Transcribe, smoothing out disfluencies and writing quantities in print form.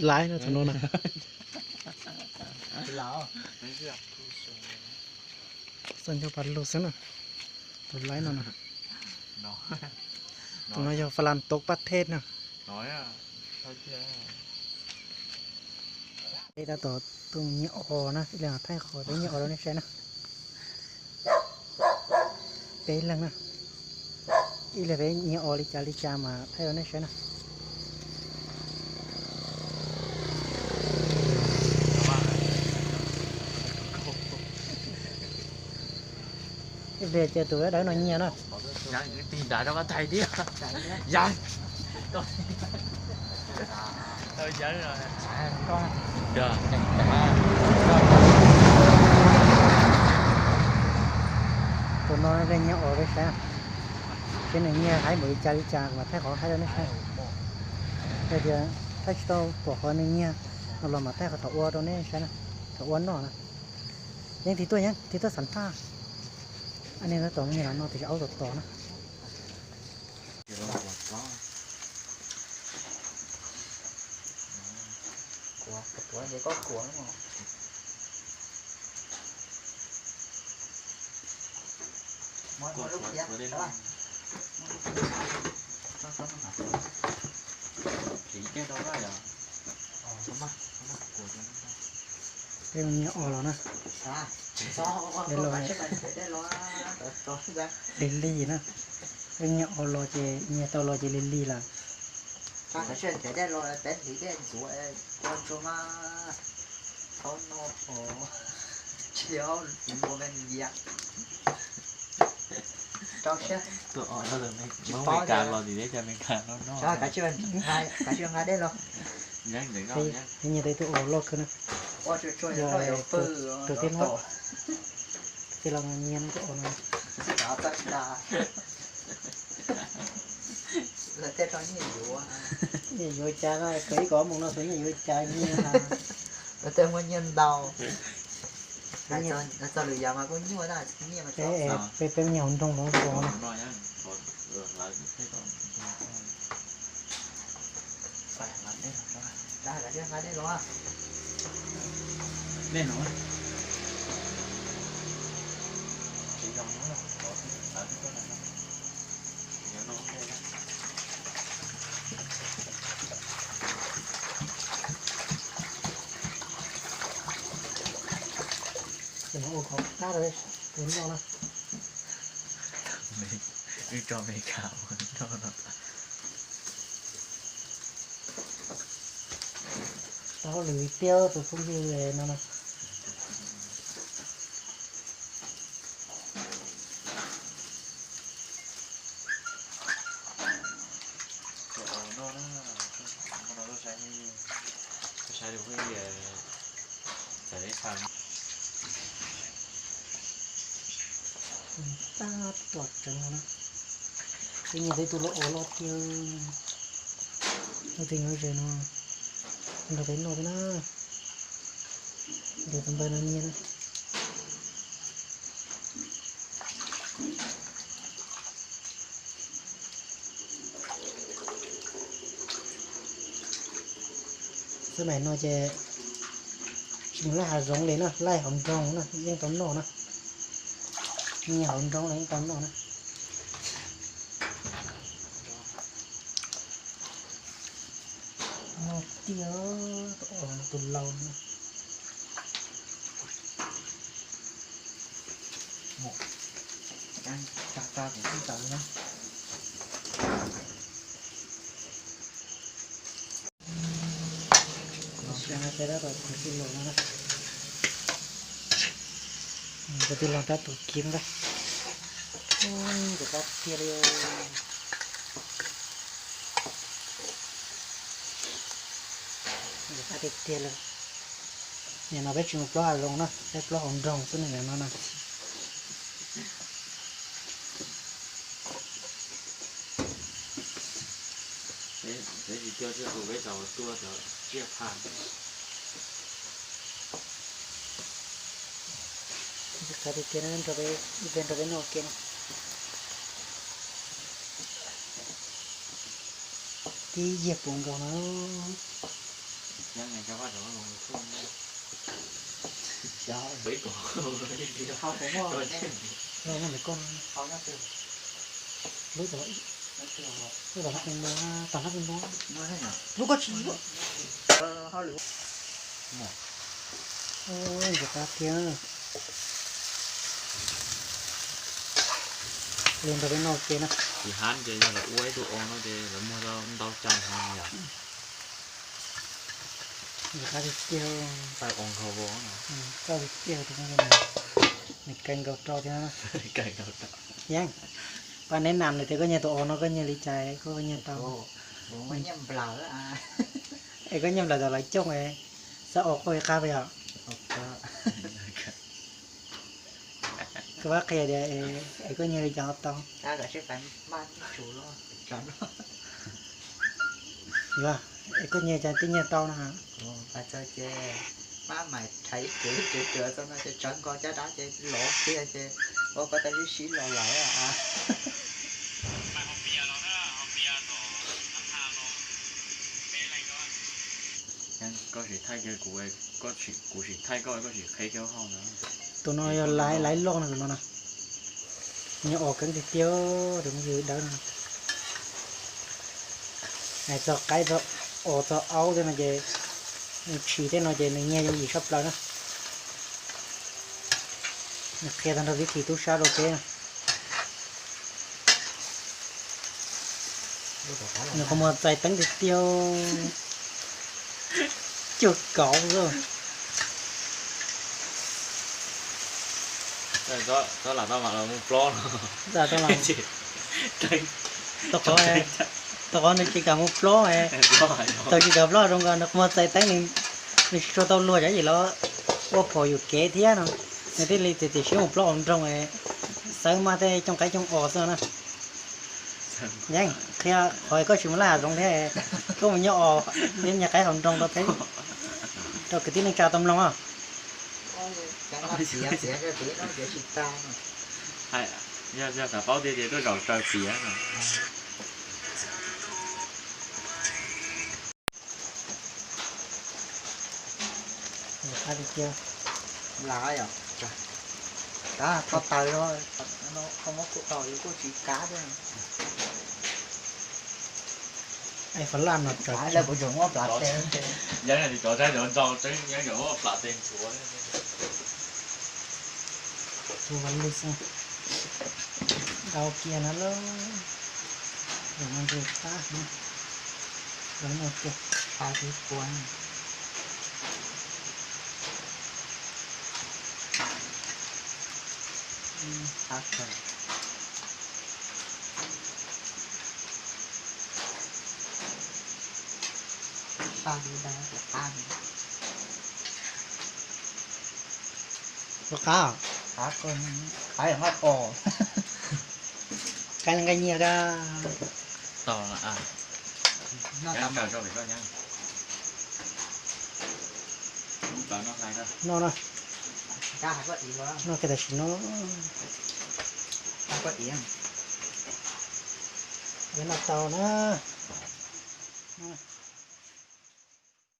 lái nó thằng nó nè sân cho bắt lô sân nè tụi lái nó nè tụi nó cho phá lan tốc bắt thết nè nói à thôi chứ đây đã tỏ tụi nhọ nè cái là thay khỏi cái nhọ đó này xem nè bé lần nè ý là bé nhọ li cha mà thay đó này xem nè về chơi tụi đó nó nhiều nữa. dạ những tin đã đâu có thầy đi dạ tôi nhớ rồi Con được tụi nó lên nhau ở đây sao cái này nghe thấy bự cha mà thấy họ thấy đó nó sao bây giờ thấy tao của họ này nghe nó làm mà thấy họ thọ uo đâu này sao nè thọ uốn nó nè nhưng thì tôi sẵn pha anh em nó tổng như là nó thì áo tỏ nó của thì có của đúng không mỗi lúc vậy đó chỉ cái đó là cái nhỏ rồi nè đến ly nữa cái nhỏ lo chị nhà tao lo chị lên ly là cái chuyện thế đây rồi bé thì cái số con số mà con nó chiếu một bên gì ạ trong xe tụi họ nó được mấy càng lo gì đấy cho mấy càng nó cho cái chuyện hai đấy rồi nhắc đừng đâu nhé thì nhà đây tụi họ lo cơ nè ôi trời rồi từ cái nó cái lòng nhiên tụi họ đó tất cả là thế cho nhiều gì vô cha nó cái có một nó thấy gì vô cha như là là thế nguyên nhân đầu cái cho lười mà có nhiều là nhiều mà cái nhiều trong đó có này phải làm đấy là cái đấy rồi lên nó chỉ dòng nó là có ở cái này nó thì nó ổn khá rồi đến đâu nè mình cho mấy cào cho nó tao lười tiêu từ không như về nó nè sai được cái để phần ta lọt chân nó cái nhà đây tụi nó lọt tiêu nó tình rồi nó thấy nó cái nó để tầm bờ nó nhiên cái này nó chỉ chúng là hạt giống đấy nó lai hồng rong nó nhưng tấm nổ nó nhiều hồng rong đấy tấm nổ nó nó tía từ lâu nữa một ăn ta cũng không tự nữa cái đó rồi cái lỗ nó cái lỗ ta tụt kiếm ra cái ta kia đi cái ta kia lên nhà nó biết chừng ploa lông nó cái ploa hồng rong cái này nó nè để gì cho tụi cái đầu tua rồi chia phàn cái kia nó bên rồi nó kia cái dẹp bụng rồi nóยังไงก็ว่าเดี๋ยวลงช่วงนี้ Trời ơi, เฮ้ยก่อน không cũng ngon Rồi nè. chứ. rồi nó phải con Không nó kêu, lúc đó nó kêu rồi. lúc đó nó bên đó toàn nó bên đó Nó thế nào? Lúc có chín quá. Hơi lửa. ôi người ta kia lên tới bên nồi kia nè thì hắn chơi là uống đồ ăn nó chơi là mua rau đau chân hơn nhỉ người ta đi kêu phải ăn khẩu vô nè cho đi kêu thì không cái này mình canh gọt trâu cho nó cày đầu trọ nhang và nên làm này thì có nhà tổ nó có nhà lý trái có nhà tàu Ồ, bố mới nhầm lỡ à. ấy có nhầm là giờ lấy chồng ấy sao ổ coi ca bây giờ Ok. cái bác kia để ấy có nhà lý trái tàu Ta cả sẽ phải ban chủ lo. Chọn lo. dạ ấy có nhà trái tới nhà tàu nè hả Ồ, bà cho chê. Má mày thấy chữa xong nó sẽ chọn con chá đó chê lỗ kia chê. Ô, có ta đi xí lỗ lỡ à. có gì thay cái của ấy có gì thay coi có gì thấy kéo không nữa tụi nó lái lon này nó nè nhà ổ cái tiêu đừng gì đâu nè này cho cái cho ổ cho áo thế này về chỉ thế này về này nghe những gì sắp lại đó khi thằng đó đi thì tôi sao được thế nó có một tay tấn thì tiêu chuột cỏ rồi đó là tao mặc là một plon giờ tao làm chị tao có nó chỉ cả một lô này tao chỉ cả lô trong cái nó một tay tấn mình cho tao lùa cái gì đó ô phòอยู่kế thế nó nên thế li thì xíu một lô trong này sáng mà thế trong cái trong ổ sao nè nhanh khi hỏi có chuyện là trong thế có một nhỏ nên nhà cái hồng trong tao thấy cho cái tiếng chào tâm lòng à Cái nó xỉa ra tí nó để xịt ta mà. hay giờ cả bao tiền tôi đổ trời xía rồi ai đi chưa Lỡ rồi. Trời. Đó là có tời thôi. Nó không có tời có chỉ cá thôi. ai phải làm nó trời Phải là bộ trưởng có bạc tên. giờ này thì chỗ ra rồi cho tới nhớ chỗ là tiền chúa thu vấn đi xem đầu kia nó lớn rồiมันจะตาเนี่ยแล้วมันจะ Hai cái cuốn. Tắt rồi. Sao đi đây của ta này. có cá à Cá con cái là hết ồ. cái là cái nhiều ra tao là à Nó nhá tầm chờ cho phải coi nhá bảo nó lại thôi nó cá hay có ý quá. nó cái gì nó Không có ý. cái là tàu nó